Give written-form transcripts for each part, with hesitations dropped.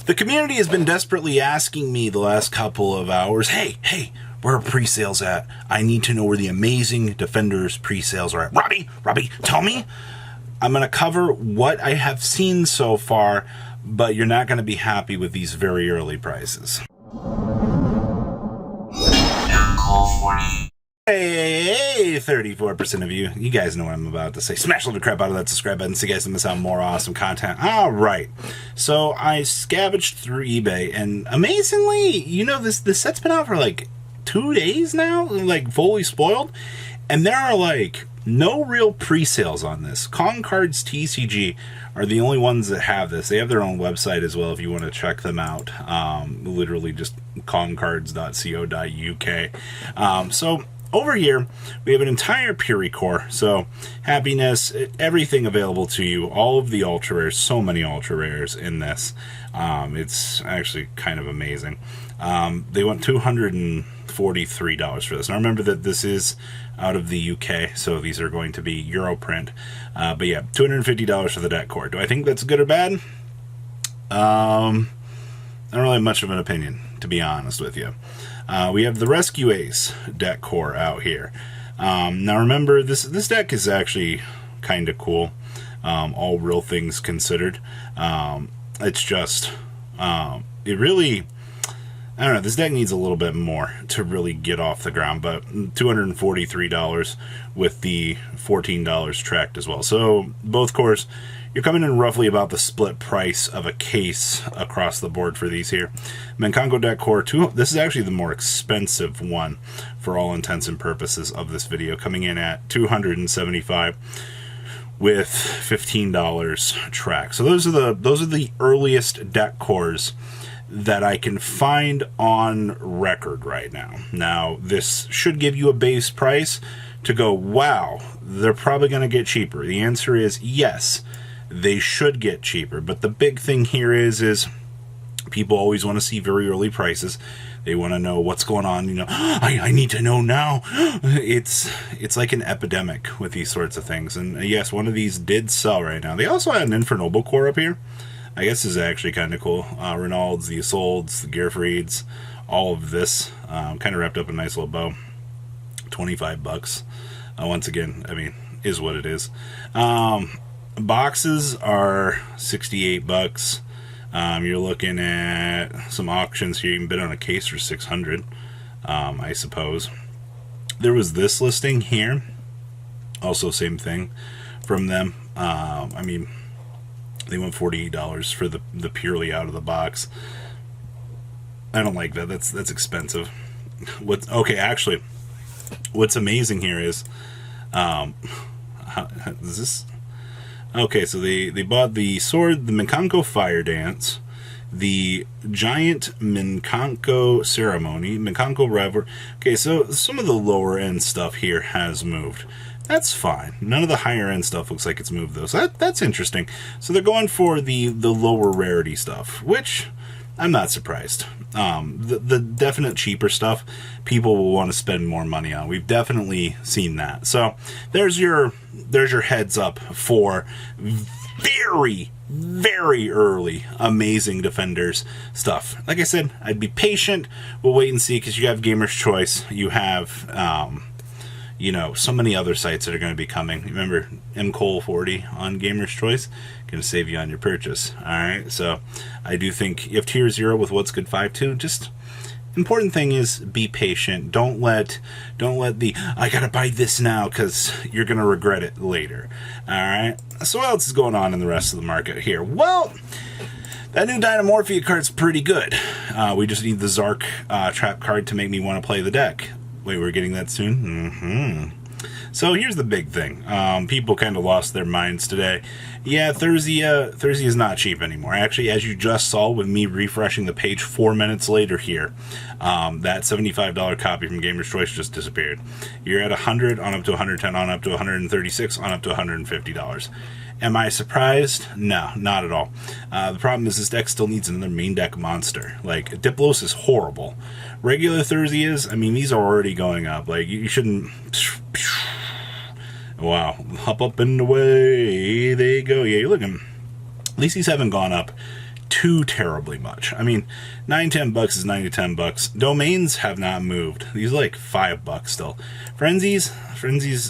The community has been desperately asking me the last couple of hours, hey, where are pre-sales at? I need to know where the Amazing Defenders pre-sales are at. Robbie, tell me. I'm going to cover what I have seen so far, but you're not going to be happy with these very early prices. Hey, 34% of you guys know what I'm about to say. Smash the crap out of that subscribe button so you guys don't miss out on more awesome content. All right. So I scavenged through eBay, and amazingly, this set's been out for like 2 days now, like fully spoiled, and there are like no real pre-sales on this. Kong Cards TCG are the only ones that have this. They have their own website as well if you want to check them out. Literally just kongcards.co.uk. So over here, we have an entire Puri core. So happiness, everything available to you. All of the ultra rares, so many ultra rares in this. It's actually kind of amazing. They want $243 for this. Now remember that this is out of the UK, so these are going to be Euro print. But yeah, $250 for the deck core. Do I think that's good or bad? I don't really have much of an opinion, to be honest with you. We have the Rescue Ace deck core out here. Now remember, this deck is actually kind of cool, all real things considered. It's just, it really, I don't know, this deck needs a little bit more to really get off the ground, but $243 with the $14 tracked as well. So both cores, you're coming in roughly about the split price of a case across the board for these here. Menkanko deck core 2, this is actually the more expensive one for all intents and purposes of this video, coming in at $275 with $15 track. So those are the earliest deck cores that I can find on record right now. Now, this should give you a base price to go, wow, they're probably going to get cheaper. The answer is yes, they should get cheaper. But the big thing here is people always want to see very early prices. They want to know what's going on. I need to know now. It's like an epidemic with these sorts of things. And yes, one of these did sell right now. They also had an Infernoble core up here. I guess this is actually kind of cool. Reynolds, the Isoldes, the Gearfrieds, all of this kind of wrapped up in a nice little bow. $25. Once again, I mean, is what it is. Boxes are $68. You're looking at some auctions here. You can bid on a case for $600, I suppose. There was this listing here. Also, same thing from them. I mean, they want $48 for the purely out of the box. I don't like that. That's expensive. Okay, actually, what's amazing here is is this? Okay, so they bought the sword, the Menkanko Fire Dance, the Giant Menkanko Ceremony, Menkanko Revel. Okay, so some of the lower end stuff here has moved. That's fine. None of the higher end stuff looks like it's moved though, so that's interesting. So they're going for the lower rarity stuff, which I'm not surprised. The definite cheaper stuff, people will want to spend more money on. We've definitely seen that. So there's your heads up for very, very early Amazing Defenders stuff. Like I said, I'd be patient. We'll wait and see because you have Gamer's Choice. You have so many other sites that are going to be coming. Remember, MCole40 on Gamer's Choice, going to save you on your purchase. All right, so I do think you have Tier 0 with What's Good 5.2. Just important thing is be patient. Don't let the I gotta buy this now because you're going to regret it later. All right. So what else is going on in the rest of the market here? Well, that new Dynamorphia card's pretty good. We just need the Zark trap card to make me want to play the deck. Wait, we're getting that soon? So here's the big thing. People kind of lost their minds today. Yeah, Thursday is not cheap anymore. Actually, as you just saw with me refreshing the page 4 minutes later here, that $75 copy from Gamer's Choice just disappeared. You're at 100 on up to 110 on up to 136 on up to $150. Am I surprised? No, not at all. The problem is this deck still needs another main deck monster. Like, Diplos is horrible. Regular Thursday is, I mean, these are already going up. Like, you shouldn't... Wow. Hop up and away they go. Yeah, you're looking... At least these haven't gone up too terribly much. I mean, $9-10 is $9-10. Domains have not moved. These are like $5 still. Frenzies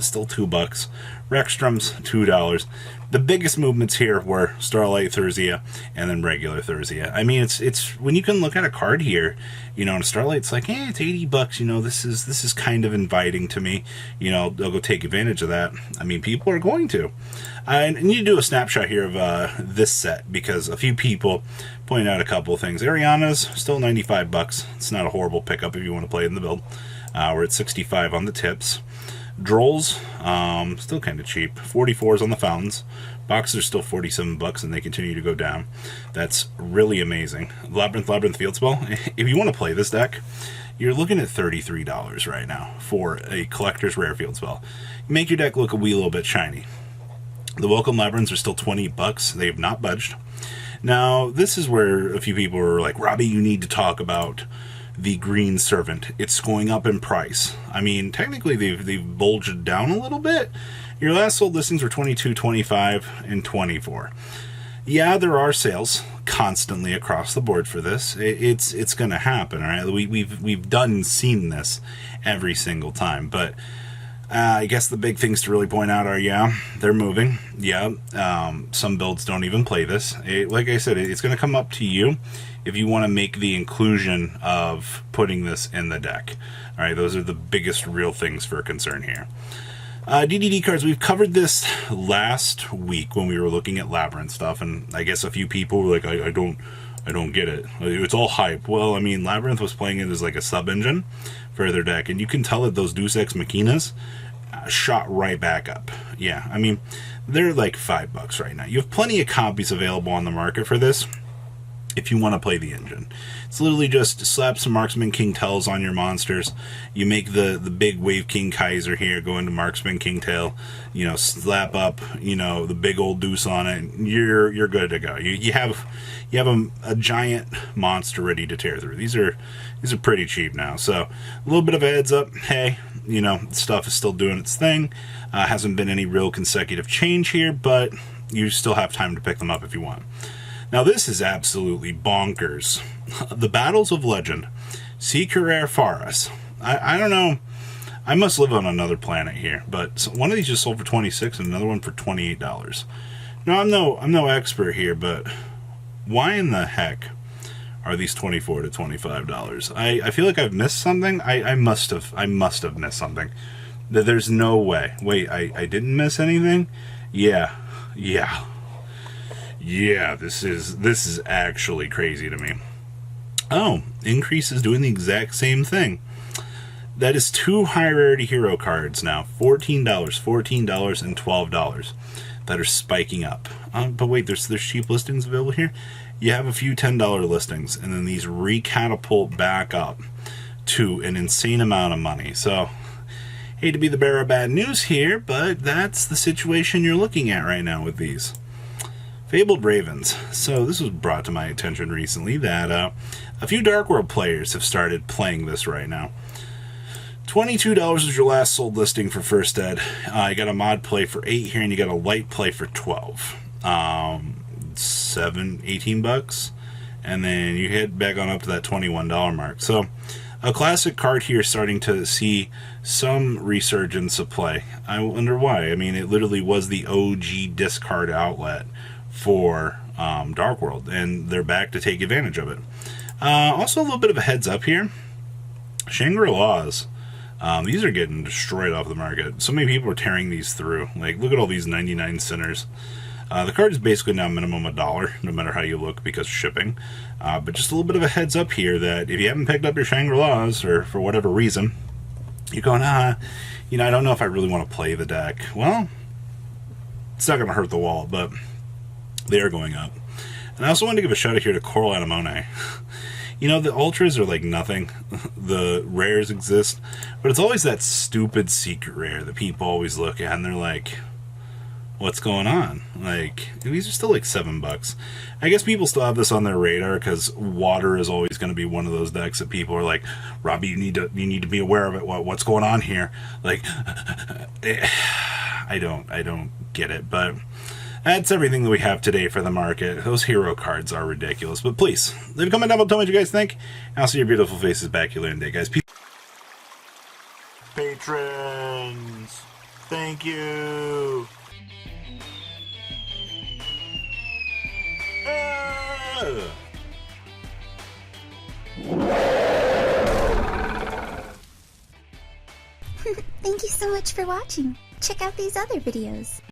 still $2. Rextrom's $2. The biggest movements here were Starlight Thursia and then regular Thursia. I mean, it's when you can look at a card here, you know, and Starlight's like, hey, it's $80. You know, this is kind of inviting to me. You know, they'll go take advantage of that. I mean, people are going to. I need to do a snapshot here of this set because a few people pointed out a couple of things. Ariana's still $95. It's not a horrible pickup if you want to play it in the build. We're at 65 on the tips. Drolls, still kind of cheap. 44s on the fountains. Boxes are still $47 and they continue to go down. That's really amazing. Labyrinth Field Spell. If you want to play this deck, you're looking at $33 right now for a collector's rare field spell. You make your deck look a wee little bit shiny. The Welcome Labyrinths are still $20. They have not budged. Now, this is where a few people were like, Robbie, you need to talk about the Green Servant. It's going up in price. I mean, technically they've bulged down a little bit. Your last sold listings were 22, 25, and 24. Yeah, there are sales constantly across the board for this. It's going to happen, all right? We've seen this every single time, but I guess the big things to really point out are, yeah, they're moving. Yeah, some builds don't even play this. Like I said, it's going to come up to you if you want to make the inclusion of putting this in the deck. All right, those are the biggest real things for concern here. DDD cards, we've covered this last week when we were looking at Labyrinth stuff, and I guess a few people were like, I don't get it. It's all hype. Well, I mean, Labyrinth was playing it as like a sub-engine for their deck, and you can tell that those Deus Ex Machinas shot right back up. Yeah, I mean, they're like $5 right now. You have plenty of copies available on the market for this if you want to play the engine. It's literally just slap some Marksman King Tails on your monsters. You make the big Wave King Kaiser here go into Marksman King Tail. You know, slap up, you know, the big old deuce on it. You're good to go. You have a giant monster ready to tear through. These are pretty cheap now. So a little bit of a heads up. Hey, you know, stuff is still doing its thing. Hasn't been any real consecutive change here, but you still have time to pick them up if you want. Now this is absolutely bonkers. The Battles of Legend. Seeker Faris. I don't know. I must live on another planet here, but one of these just sold for $26 and another one for $28. Now I'm no expert here, but why in the heck are these $24 to $25? I feel like I've missed something. I must have missed something. There's no way. Wait, I didn't miss anything? Yeah. This is actually crazy to me. Oh, Increase is doing the exact same thing. That is 2 high rarity hero cards now. $14, $14, and $12 that are spiking up. But wait, there's cheap listings available here. You have a few $10 listings, and then these recatapult back up to an insane amount of money. So, hate to be the bearer of bad news here, but that's the situation you're looking at right now with these. Fabled Ravens. So this was brought to my attention recently that a few Dark World players have started playing this right now. $22 is your last sold listing for First Ed. You got a mod play for $8 here, and you got a light play for $12. $18, and then you head back on up to that $21 mark. So a classic card here starting to see some resurgence of play. I wonder why. I mean, it literally was the OG discard outlet for Dark World, and they're back to take advantage of it. Also, a little bit of a heads up here. Shangri-Las. These are getting destroyed off the market. So many people are tearing these through. Like, look at all these 99 centers. The card is basically now minimum $1, no matter how you look, because of shipping. But just a little bit of a heads up here that if you haven't picked up your Shangri-Las, or for whatever reason, you're going, I don't know if I really want to play the deck. Well, it's not going to hurt the wallet, but they are going up. And I also wanted to give a shout out here to Coral Anemone. You know, the ultras are like nothing. The rares exist, but it's always that stupid secret rare that people always look at and they're like, what's going on? Like, these are still like $7. I guess people still have this on their radar because water is always going to be one of those decks that people are like, Robbie, you need to be aware of it. What's going on here? Like, I don't get it, but that's everything that we have today for the market. Those hero cards are ridiculous. But please, leave a comment down below, tell me what you guys think. I'll see your beautiful faces back here later today, guys. Peace. Patrons, thank you. Thank you so much for watching. Check out these other videos.